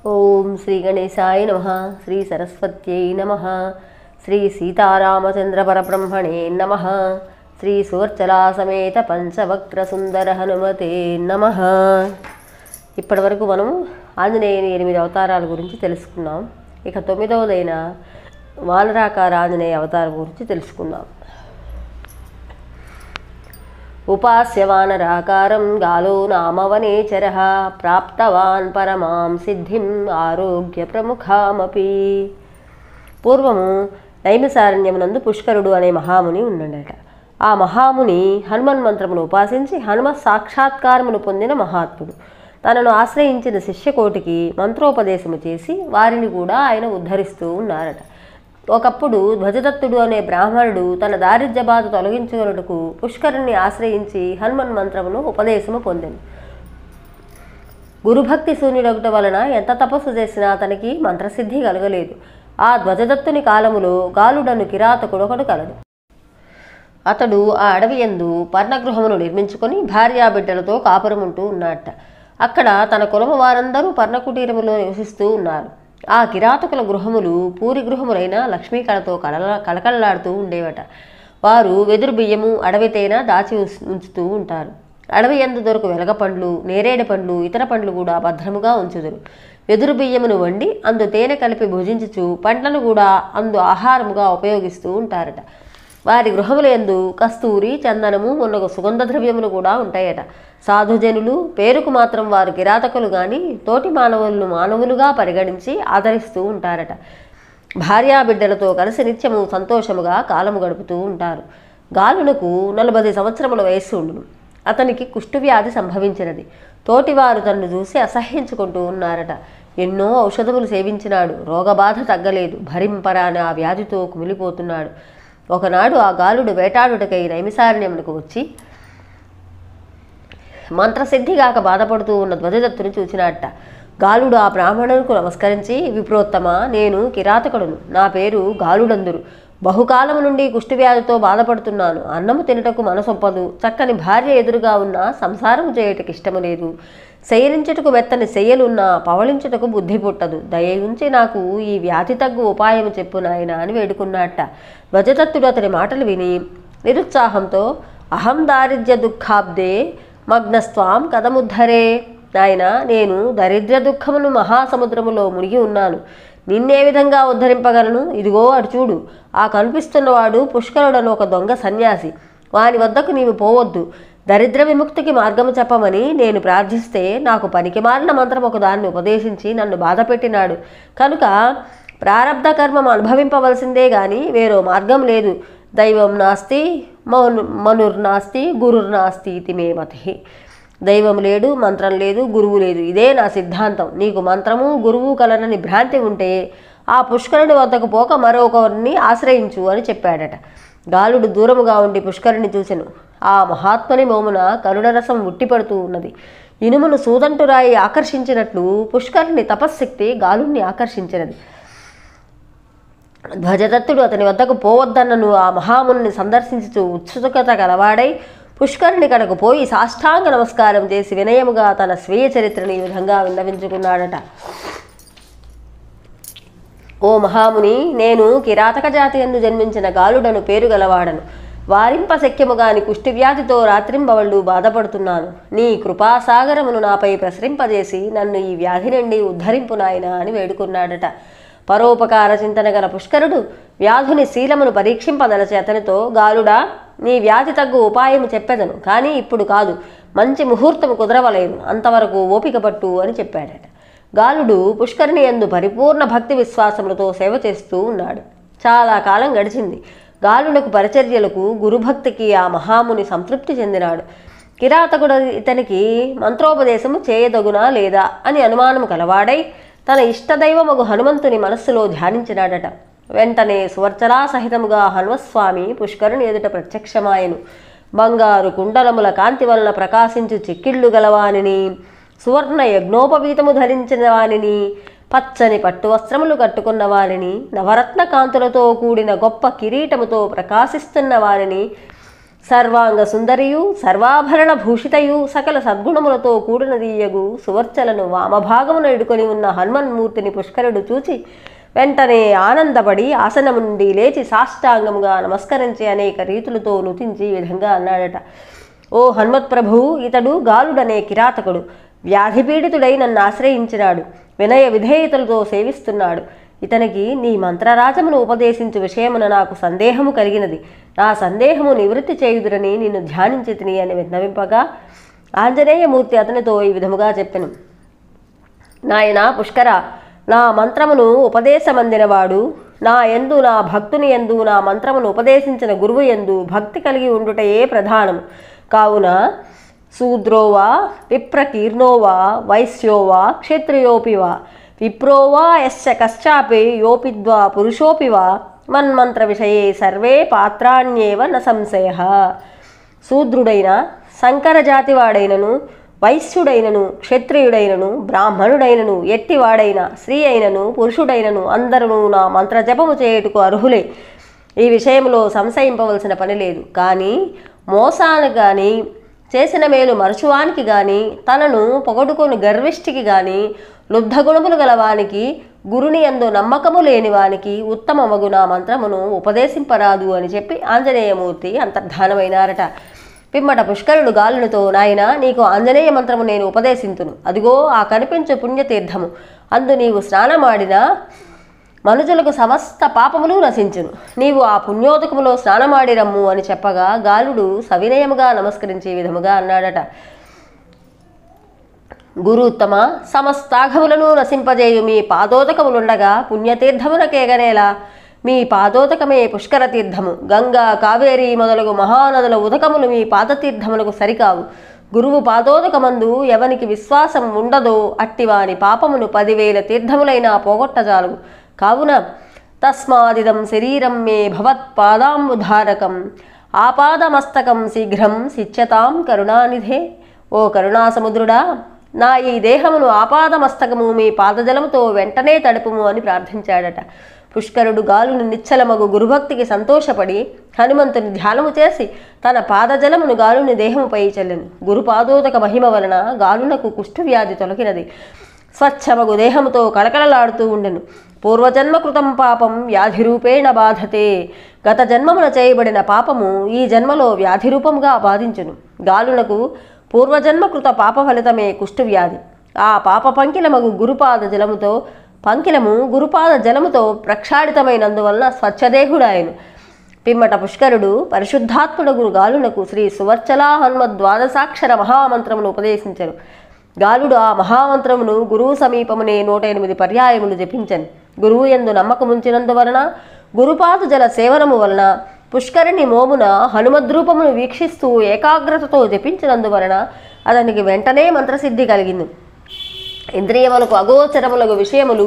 ఓం శ్రీ గణేశాయ నమః. శ్రీ సరస్వత్యై నమః. శ్రీ సీతారామచంద్ర పరబ్రహ్మణే నమః. శ్రీ సువర్చలా సమేత పంచవక్ర సుందర హనుమతే నమః. ఇప్పటి వరకు మనం ఆంజనేయుని 8 అవతారాల గురించి తెలుసుకున్నాం. ఇక 9వదైన వానరాకార ఆంజనేయ అవతారం గురించి తెలుసుకుందాం. ఉపాస్య వానరాకారం గాలో నామవనేచరః ప్రాప్తవాన్ పరమాం సిద్ధిం ఆరోగ్య ప్రముఖామపి. పూర్వము నైమిసారణ్యమునందు పుష్కరుడు అనే మహాముని ఉండడట. ఆ మహాముని హనుమన్ మంత్రమును ఉపాసించి హనుమ సాక్షాత్కారమును పొందిన మహాత్ముడు. తనను ఆశ్రయించిన శిష్యకోటికి మంత్రోపదేశము చేసి వారిని కూడా ఆయన ఉద్ధరిస్తూ ఉన్నారట. ఒకప్పుడు ధ్వజదత్తుడు అనే బ్రాహ్మణుడు తన దారిద్ర్య బాధ తొలగించుకొనుటకు పుష్కరుణ్ణి ఆశ్రయించి హనుమన్ మంత్రమును ఉపదేశము పొందెను. గురుభక్తి శూన్యుడొకటి వలన ఎంత తపస్సు చేసినా అతనికి మంత్రసిద్ధి కలగలేదు. ఆ ధ్వజదత్తుని కాలములో గాలుడను కిరాతకుడు ఒకడు కలడు. అతడు ఆ అడవి యందు పర్ణగృహమును నిర్మించుకొని భార్యాబిడ్డలతో కాపురముంటూ ఉన్నట్ట. అక్కడ తన కులము వారందరూ పర్ణకుటీరములో నివసిస్తూ ఉన్నారు. ఆ కిరాతకుల గృహములు పూరి గృహములైన లక్ష్మీకళతో కళకళలాడుతూ ఉండేవట. వారు వెదురు బియ్యము అడవి తేన దాచి ఉంచుతూ ఉంటారు. అడవి యందు దొరకు వెలగ పండ్లు, నేరేడు పండ్లు, ఇతర పండ్లు కూడా భద్రముగా ఉంచుదురు. వెదురు బియ్యమును వండి అందు తేనె కలిపి భుజించుచు పండ్లను కూడా అందు ఆహారముగా ఉపయోగిస్తూ ఉంటారట. వారి గృహముల యందు కస్తూరి, చందనము మొన్నగు సుగంధ ద్రవ్యములు కూడా ఉంటాయట. సాధుజనులు పేరుకు మాత్రం వారు కిరాతకులు గాని తోటి మానవులను మానవులుగా పరిగణించి ఆదరిస్తూ ఉంటారట. భార్యాబిడ్డలతో కలిసి నిత్యము సంతోషముగా కాలము గడుపుతూ ఉంటారు. గాలునకు 40 సంవత్సరముల వయస్సు ఉండును. అతనికి కుష్ఠవ్యాధి సంభవించినది. తోటివారు తనను చూసి అసహ్యించుకుంటూ ఉన్నారట. ఎన్నో ఔషధములు సేవించినాడు. రోగబాధ తగ్గలేదు. భరింపరాని ఆ వ్యాధితో కుమిలిపోతున్నాడు. ఒకనాడు ఆ గాలుడు వేటాడుటకై నైమిసారణ్యమునకు వచ్చి మంత్రసిద్ధిగాక బాధపడుతూ ఉన్న ధ్వజదత్తుని చూచినట్ట. గాలుడు ఆ బ్రాహ్మణులకు నమస్కరించి, విప్రోత్తమ, నేను కిరాతకుడును. నా పేరు గాలుడందురు. బహుకాలము నుండి కుష్ఠవ్యాధితో బాధపడుతున్నాను. అన్నము తినటకు మనసొప్పదు. చక్కని భార్య ఎదురుగా ఉన్నా సంసారం చేయటకు ఇష్టము లేదు. శయనించుటకు మెత్తని శయ్యలున్నా పవళించుటకు బుద్ధి పుట్టదు. దయ ఉంచి నాకు ఈ వ్యాధి తగ్గు ఉపాయము చెప్పు నాయన అని వేడుకున్నట్ట. ధ్వజదత్తుడు అతని మాటలు విని నిరుత్సాహంతో, అహం దారిద్ర్య దుఃఖాబ్దే మగ్నస్వాం కథముద్ధరే. నాయన, నేను దరిద్ర దుఃఖమును మహాసముద్రములో మునిగి ఉన్నాను. నిన్నే విధంగా ఉద్ధరింపగలను? ఇదిగో అటు చూడు. ఆ కనిపిస్తున్నవాడు పుష్కరుడను ఒక దొంగ సన్యాసి. వాని వద్దకు నీవు పోవద్దు. దరిద్ర విముక్తికి మార్గము చెప్పమని నేను ప్రార్థిస్తే నాకు పనికిమాలిన మంత్రం ఒకదాన్ని ఉపదేశించి నన్ను బాధపెట్టినాడు. కనుక ప్రారబ్ధ కర్మం అనుభవింపవలసిందే గాని వేరో మార్గం లేదు. దైవం నాస్తి మనుర్నాస్తి గురుర్నాస్తి ఇది మే మతి. దైవం లేడు, మంత్రం లేదు, గురువు లేదు. ఇదే నా సిద్ధాంతం. నీకు మంత్రము గురువు కలనని భ్రాంతి ఉంటే ఆ పుష్కరుని వద్దకు పోక మరొకరిని ఆశ్రయించు అని చెప్పాడట. గాలుడు దూరముగా ఉండి పుష్కరుని చూచెను. ఆ మహాత్ముని మోమున కరుణరసం ఉట్టిపడుతూ ఉన్నది. ఇనుమును సూదంటురాయి ఆకర్షించినట్లు పుష్కరుని తపశ్శక్తి గాలుణ్ణి ఆకర్షించినది. ధ్వజదత్తుడు అతని వద్దకు పోవద్దన్నను ఆ మహాముని సందర్శించుతూ ఉత్సుకత గలవాడై పుష్కరుని కడకు పోయి సాష్టాంగ నమస్కారం చేసి వినయముగా తన స్వీయ చరిత్రని ఈ విధంగా విన్నవించుకున్నాడట. ఓ మహాముని, నేను కిరాతక జాతి యందు జన్మించిన గాలుడను పేరు గలవాడను. వారింప శక్యముగాని కుష్ఠవ్యాధితో రాత్రింబవళ్ళు బాధపడుతున్నాను. నీ కృపాసాగరమును నాపై ప్రసరింపజేసి నన్ను ఈ వ్యాధి నుండి ఉద్ధరింపు నాయన అని వేడుకున్నాడట. పరోపకార చింతన గల పుష్కరుడు వ్యాధుని శీలమును పరీక్షింపదలచి అతనితో, గాలుడా, నీ వ్యాధి తగ్గు ఉపాయము చెప్పెదను, కానీ ఇప్పుడు కాదు. మంచి ముహూర్తము కుదరవలేదు. అంతవరకు ఓపిక పట్టు అని చెప్పాడట. గాలుడు పుష్కరుని యందు పరిపూర్ణ భక్తి విశ్వాసములతో సేవ చేస్తూ ఉన్నాడు. చాలా కాలం గడిచింది. గాలునకు పరిచర్యలకు గురుభక్తికి ఆ మహాముని సంతృప్తి చెందినాడు. కిరాతకుడు ఇతనికి మంత్రోపదేశము చేయదగునా లేదా అని అనుమానము కలవాడై తన ఇష్టదైవమగు హనుమంతుని మనస్సులో ధ్యానించినాడట. వెంటనే సువర్చలా సహితముగా హనుమస్వామి పుష్కరుని ఎదుట ప్రత్యక్షమాయను. బంగారు కుండలముల కాంతి వలన ప్రకాశించు చెక్కిళ్ళు గలవానిని, సువర్ణ యజ్ఞోపవీతము ధరించిన వానిని, పచ్చని పట్టు వస్త్రములు కట్టుకున్న వారిని, నవరత్న కాంతులతో కూడిన గొప్ప కిరీటముతో ప్రకాశిస్తున్న వారిని, సర్వాంగ సుందరియు సర్వాభరణ భూషితయు సకల సద్గుణములతో కూడినదీయగు సువర్చలను వామభాగమున ఇడుకొని ఉన్న హనుమన్మూర్తిని పుష్కరుడు చూచి వెంటనే ఆనందపడి ఆసనము నుండి లేచి సాష్టాంగముగా నమస్కరించి అనేక రీతులతో నుతించి ఈ విధంగా అన్నాడట. ఓ హనుమత్ప్రభు, ఇతడు గాలుడనే కిరాతకుడు. వ్యాధిపీడితుడై నన్ను ఆశ్రయించినాడు. వినయ విధేయతలతో సేవిస్తున్నాడు. ఇతనికి నీ మంత్రరాజమును ఉపదేశించు విషయమున నాకు సందేహము కలిగినది. నా సందేహము నివృత్తి చేయుదురని నిన్ను ధ్యానించి తిని అని విన్నవింపగా ఆంజనేయమూర్తి అతనితో ఈ విధముగా చెప్పెను. నాయనా పుష్కర, నా మంత్రమును ఉపదేశమందినవాడు నా యందు, నా భక్తుని యందు, నా మంత్రమును ఉపదేశించిన గురువు యందు భక్తి కలిగి ఉండుటయే ప్రధానము. కావున శూద్రోవా విప్రకీర్ణోవా వైశ్యోవా క్షత్రియోపివా విప్రోవా యస్య కశ్చాపి యోపిద్వా పురుషోపివా మన్మంత్ర విషయే సర్వే పాత్రాణ్యేవ న సంశయః. శూద్రుడైన సంకరజాతివాడైనను వైశ్యుడైనను క్షత్రియుడైనను బ్రాహ్మణుడైనను ఎట్టివాడైన స్త్రీ అయినను పురుషుడైనను అందరూ నా మంత్రజపము చేయుటకు అర్హులే. ఈ విషయంలో సంశయింపవలసిన పని లేదు. కానీ మోసానికి కానీ చేసిన మేలు మరచువానికి కానీ తనను పొగడుకొని గర్విష్ఠికి కానీ లుబ్ధగుణములు గలవానికి గురుని యందు నమ్మకము లేని వానికి ఉత్తమమగు నా మంత్రమును ఉపదేశింపరాదు అని చెప్పి ఆంజనేయమూర్తి అంతర్ధానమైనారట. పిమ్మట పుష్కరుడు గాలునితో, నాయన, నీకు ఆంజనేయ మంత్రము నేను ఉపదేశింతును. అదిగో ఆ కనిపించు పుణ్యతీర్థము. అందు నీవు స్నానమాడినా మనుజులకు సమస్త పాపములు నశించును. నీవు ఆ పుణ్యోదకములో స్నానమాడి రమ్ము అని చెప్పగా గాలుడు సవినయముగా నమస్కరించి విధముగా అన్నాడట. గురుత్తమ, సమస్తాఘములను నశింపజేయు మీ పాదోదకములుండగా పుణ్యతీర్థమునకేగనేలా? మీ పాదోదకమే పుష్కర తీర్థము. గంగా, కావేరి మొదలగు మహానదుల ఉదకములు మీ పాదతీర్థములకు సరికావు. గురువు పాదోదకమందు ఎవనికి విశ్వాసం ఉండదో అట్టివాని పాపమును 10,000 తీర్థములైనా పోగొట్టజాలవు. కావున తస్మాదిదం శరీరం మే భవత్పాదాంబుధారకం ఆపాదమస్తకం శీఘ్రం శిచ్యతాం కరుణానిధే. ఓ కరుణాసముద్రుడా, నా ఈ దేహమును ఆపాదమస్తకము మీ పాదజలముతో వెంటనే తడుపుము అని ప్రార్థించాడట. పుష్కరుడు గాలుని నిశ్చలమగు గురుభక్తికి సంతోషపడి హనుమంతుని ధ్యానము చేసి తన పాదజలమును గాలుని దేహముపై చల్లెను. గురుపాదోదక మహిమ వలన గాలునకు కుష్ఠవ్యాధి తొలగినది. స్వచ్ఛమగు దేహముతో కళకళలాడుతూ ఉండెను. పూర్వజన్మకృతం పాపం వ్యాధిరూపేణ బాధతే. గత జన్మమున చేయబడిన పాపము ఈ జన్మలో వ్యాధి రూపంగా బాధించును. గాలునకు పూర్వజన్మకృత పాప ఫలితమే కుష్ఠవ్యాధి. ఆ పాప పంకిలమగు గురుపాద జలముతో ప్రక్షాళితమైనందువలన స్వచ్ఛదేహుడాయను. పిమ్మట పుష్కరుడు పరిశుద్ధాత్ముడగు గాలునకు శ్రీ సువర్చలా హనుమద్ ద్వాదశాక్షర మహామంత్రమును ఉపదేశించరు. గాలుడు ఆ మహామంత్రమును గురువు సమీపమునే 108 పర్యాయములు జపించను. గురువు యందు నమ్మకముంచినందువలన గురుపాద జల సేవనము వలన పుష్కరిణి మోమున హనుమద్రూపమును వీక్షిస్తూ ఏకాగ్రతతో జపించినందువలన అతనికి వెంటనే మంత్రసిద్ధి కలిగింది. ఇంద్రియములకు అగోచరములకు విషయములు,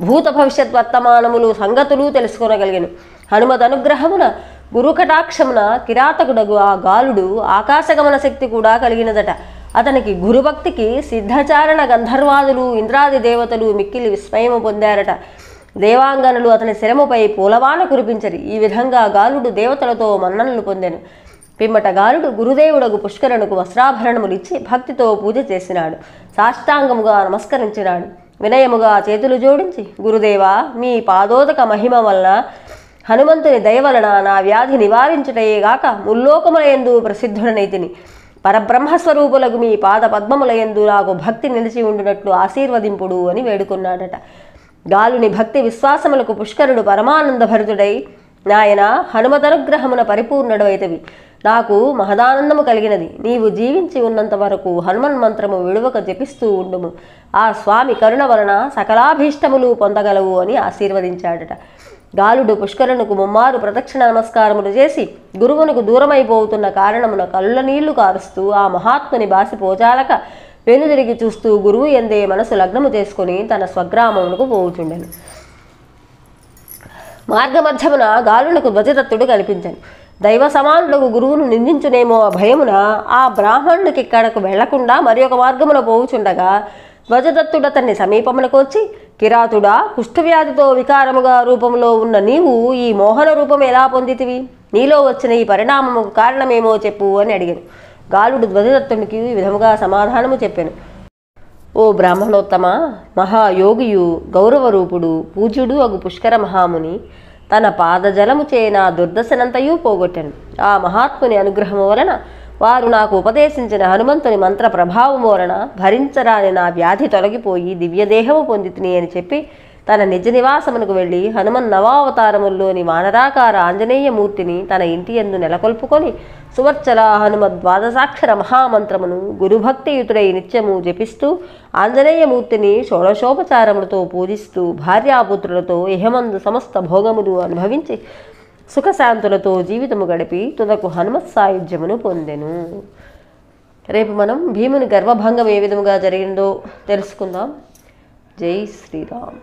భూత భవిష్యత్ వర్తమానములు, సంగతులు తెలుసుకొనగలిగెను. హనుమద్ అనుగ్రహమున గురుకటాక్షమున కిరాతకుడగు ఆ గాలుడు ఆకాశగమన శక్తి కూడా కలిగినదట. అతనికి గురుభక్తికి సిద్ధచారణ గంధర్వాదులు, ఇంద్రాది దేవతలు మిక్కిలి విస్మయము పొందారట. దేవాంగనులు అతని శిరముపై పూలవాన కురిపించరి. ఈ విధంగా గాలుడు దేవతలతో మన్ననలు పొందెను. పిమ్మట గాలుడు గురుదేవుడగు పుష్కరునకు వస్త్రాభరణములిచ్చి భక్తితో పూజ చేసినాడు. సాష్టాంగముగా నమస్కరించినాడు. వినయముగా చేతులు జోడించి, గురుదేవా, మీ పాదోదక మహిమ వలన హనుమంతుని దయ వలన నా వ్యాధి నివారించుటయేగాక ముల్లోకములయందు ప్రసిద్ధుడనైతిని. పరబ్రహ్మస్వరూపులకు మీ పాద పద్మములయందు నాకు భక్తి నిలిచి ఉండునట్లు ఆశీర్వదింపుడు అని వేడుకున్నాడట. గాలుని భక్తి విశ్వాసములకు పుష్కరుడు పరమానంద భరితుడై, నాయన, హనుమదనుగ్రహమున పరిపూర్ణుడవైతవి. నాకు మహదానందము కలిగినది. నీవు జీవించి ఉన్నంత వరకు హనుమన్ మంత్రము విడువక జపిస్తూ ఉండుము. ఆ స్వామి కరుణ వలన సకలాభీష్టములు పొందగలవు అని ఆశీర్వదించాడట. గాలుడు పుష్కరునకు ముమ్మారు ప్రదక్షిణ నమస్కారములు చేసి గురువునకు దూరమైపోతున్న కారణమున కళ్ళ నీళ్లు కారుస్తూ ఆ మహాత్ముని బాసి పోజాలక వెనుదిరిగి చూస్తూ గురువు ఎందే మనసు లగ్నము చేసుకుని తన స్వగ్రామమునకు పోవుచుండెను. మార్గమధ్యమున గాలునకు ధ్వజదత్తుడు కనిపించను. దైవ సమానులకు గురువును నిందించునేమో భయమున ఆ బ్రాహ్మణునికి ఇక్కడకు వెళ్లకుండా మరి ఒక మార్గమున పోవుచుండగా ధ్వజదత్తుడు అతన్ని సమీపమునకు వచ్చి, కిరాతుడా, కుష్ఠవ్యాధితో వికారముగా రూపంలో ఉన్న నీవు ఈ మోహన రూపం ఎలా పొందితివి? నీలో వచ్చిన ఈ పరిణామముకు కారణమేమో చెప్పు అని అడిగాను. గాలుడు ధ్వజదత్తునికి ఈ విధముగా సమాధానము చెప్పాను. ఓ బ్రాహ్మణోత్తమ, మహాయోగియు గౌరవరూపుడు పూజ్యుడు అగు పుష్కర మహాముని తన పాదజలముచే నా దుర్దశనంతయూ పోగొట్టెను. ఆ మహాత్ముని అనుగ్రహము వలన వారు నాకు ఉపదేశించిన హనుమంతుని మంత్ర ప్రభావము వలన భరించరాని నా వ్యాధి తొలగిపోయి దివ్యదేహము పొందితిని అని చెప్పి తన నిజ నివాసమునకు వెళ్ళి హనుమన్ నవావతారముల్లోని వానరాకార ఆంజనేయమూర్తిని తన ఇంటి యందు నెలకొల్పుకొని సువర్చల హనుమ ద్వాదశాక్షర మహామంత్రమును గురుభక్తియుతుడై నిత్యము జపిస్తూ ఆంజనేయమూర్తిని షోడశోపచారములతో పూజిస్తూ భార్యాపుత్రులతో ఇహమందు సమస్త భోగములు అనుభవించి సుఖశాంతులతో జీవితము గడిపి తుదకు హనుమత్ సాయుధ్యమును పొందెను. రేపు మనం భీముని గర్వభంగం ఏ విధముగా జరిగిందో తెలుసుకుందాం. జై శ్రీరామ్.